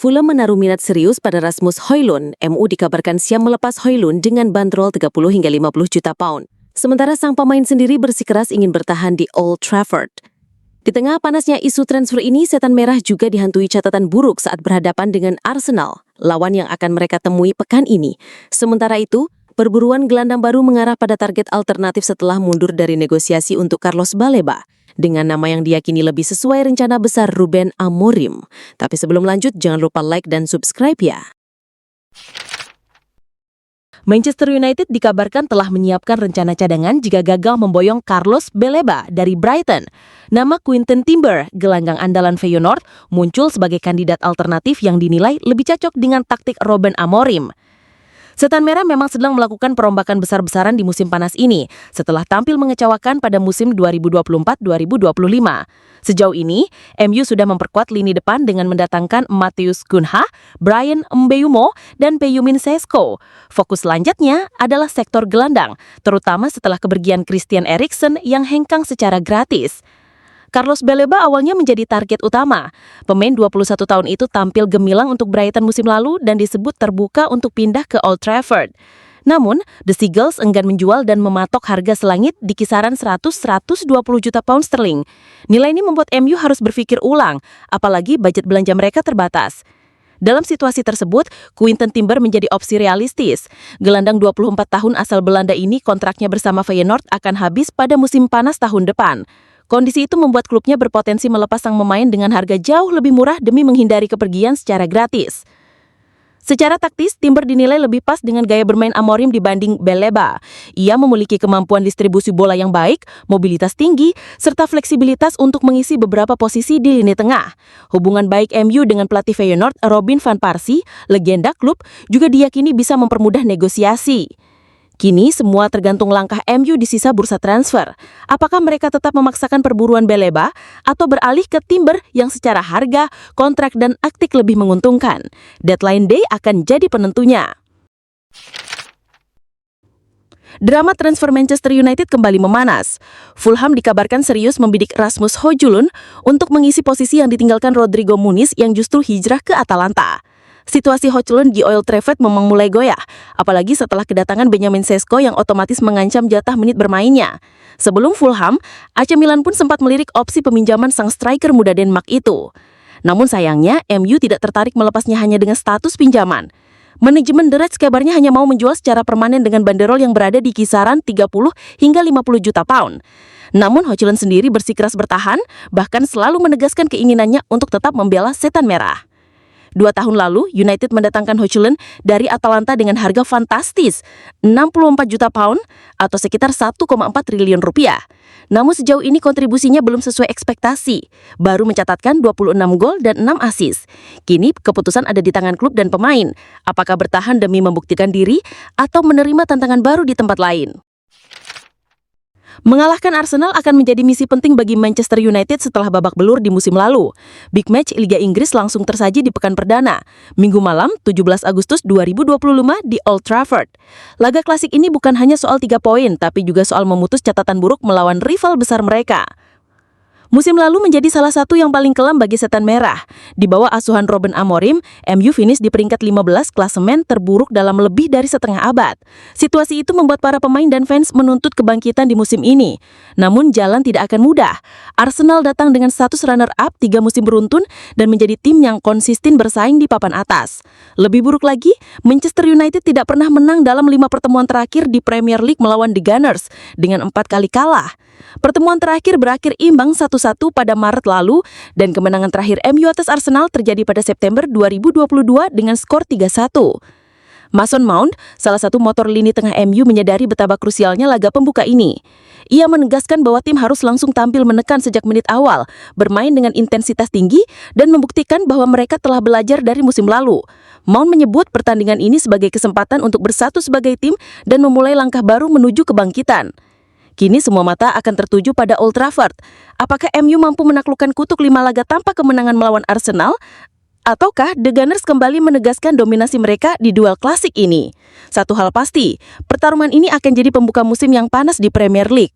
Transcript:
Fulham menaruh minat serius pada Rasmus Højlund. MU dikabarkan siap melepas Højlund dengan bandrol 30 hingga 50 juta pound. Sementara sang pemain sendiri bersikeras ingin bertahan di Old Trafford. Di tengah panasnya isu transfer ini, Setan Merah juga dihantui catatan buruk saat berhadapan dengan Arsenal, lawan yang akan mereka temui pekan ini. Sementara itu, perburuan gelandang baru mengarah pada target alternatif setelah mundur dari negosiasi untuk Carlos Baleba, dengan nama yang diyakini lebih sesuai rencana besar Ruben Amorim. Tapi sebelum lanjut, jangan lupa like dan subscribe ya. Manchester United dikabarkan telah menyiapkan rencana cadangan jika gagal memboyong Carlos Baleba dari Brighton. Nama Quinten Timber, gelandang andalan Feyenoord, muncul sebagai kandidat alternatif yang dinilai lebih cocok dengan taktik Ruben Amorim. Setan Merah memang sedang melakukan perombakan besar-besaran di musim panas ini, setelah tampil mengecewakan pada musim 2024-2025. Sejauh ini, MU sudah memperkuat lini depan dengan mendatangkan Matheus Cunha, Bryan Mbeumo, dan Peyumin Sesko. Fokus selanjutnya adalah sektor gelandang, terutama setelah kepergian Christian Eriksen yang hengkang secara gratis. Carlos Baleba awalnya menjadi target utama. Pemain 21 tahun itu tampil gemilang untuk Brighton musim lalu dan disebut terbuka untuk pindah ke Old Trafford. Namun, The Seagulls enggan menjual dan mematok harga selangit di kisaran 100-120 juta pound sterling. Nilai ini membuat MU harus berpikir ulang, apalagi budget belanja mereka terbatas. Dalam situasi tersebut, Quinten Timber menjadi opsi realistis. Gelandang 24 tahun asal Belanda ini kontraknya bersama Feyenoord akan habis pada musim panas tahun depan. Kondisi itu membuat klubnya berpotensi melepas sang pemain dengan harga jauh lebih murah demi menghindari kepergian secara gratis. Secara taktis, Timber dinilai lebih pas dengan gaya bermain Amorim dibanding Baleba. Ia memiliki kemampuan distribusi bola yang baik, mobilitas tinggi, serta fleksibilitas untuk mengisi beberapa posisi di lini tengah. Hubungan baik MU dengan pelatih Feyenoord, Robin van Persie, legenda klub, juga diyakini bisa mempermudah negosiasi. Kini semua tergantung langkah MU di sisa bursa transfer. Apakah mereka tetap memaksakan perburuan Baleba atau beralih ke Timber yang secara harga, kontrak, dan aktif lebih menguntungkan? Deadline day akan jadi penentunya. Drama transfer Manchester United kembali memanas. Fulham dikabarkan serius membidik Rasmus Højlund untuk mengisi posisi yang ditinggalkan Rodrigo Muniz yang justru hijrah ke Atalanta. Situasi Højlund di Old Trafford memang mulai goyah, apalagi setelah kedatangan Benjamin Sesko yang otomatis mengancam jatah menit bermainnya. Sebelum Fulham, AC Milan pun sempat melirik opsi peminjaman sang striker muda Denmark itu. Namun sayangnya, MU tidak tertarik melepasnya hanya dengan status pinjaman. Manajemen The Reds kabarnya hanya mau menjual secara permanen dengan banderol yang berada di kisaran 30 hingga 50 juta pound. Namun Højlund sendiri bersikeras bertahan, bahkan selalu menegaskan keinginannya untuk tetap membela Setan Merah. 2 tahun lalu, United mendatangkan Højlund dari Atalanta dengan harga fantastis, 64 juta pound atau sekitar 1,4 triliun rupiah. Namun sejauh ini kontribusinya belum sesuai ekspektasi, baru mencatatkan 26 gol dan 6 assist. Kini keputusan ada di tangan klub dan pemain, apakah bertahan demi membuktikan diri atau menerima tantangan baru di tempat lain. Mengalahkan Arsenal akan menjadi misi penting bagi Manchester United setelah babak belur di musim lalu. Big match Liga Inggris langsung tersaji di pekan perdana, Minggu malam 17 Agustus 2025 di Old Trafford. Laga klasik ini bukan hanya soal 3 poin, tapi juga soal memutus catatan buruk melawan rival besar mereka. Musim lalu menjadi salah satu yang paling kelam bagi Setan Merah. Di bawah asuhan Ruben Amorim, MU finish di peringkat 15 klasemen terburuk dalam lebih dari setengah abad. Situasi itu membuat para pemain dan fans menuntut kebangkitan di musim ini. Namun jalan tidak akan mudah. Arsenal datang dengan status runner-up 3 musim beruntun dan menjadi tim yang konsisten bersaing di papan atas. Lebih buruk lagi, Manchester United tidak pernah menang dalam 5 pertemuan terakhir di Premier League melawan The Gunners dengan 4 kali kalah. Pertemuan terakhir berakhir imbang 1-1 pada Maret lalu dan kemenangan terakhir MU atas Arsenal terjadi pada September 2022 dengan skor 3-1. Mason Mount, salah satu motor lini tengah MU, menyadari betapa krusialnya laga pembuka ini. Ia menegaskan bahwa tim harus langsung tampil menekan sejak menit awal, bermain dengan intensitas tinggi dan membuktikan bahwa mereka telah belajar dari musim lalu. Mount menyebut pertandingan ini sebagai kesempatan untuk bersatu sebagai tim dan memulai langkah baru menuju kebangkitan. Kini semua mata akan tertuju pada Old Trafford. Apakah MU mampu menaklukkan kutuk 5 laga tanpa kemenangan melawan Arsenal? Ataukah The Gunners kembali menegaskan dominasi mereka di duel klasik ini? Satu hal pasti, pertarungan ini akan jadi pembuka musim yang panas di Premier League.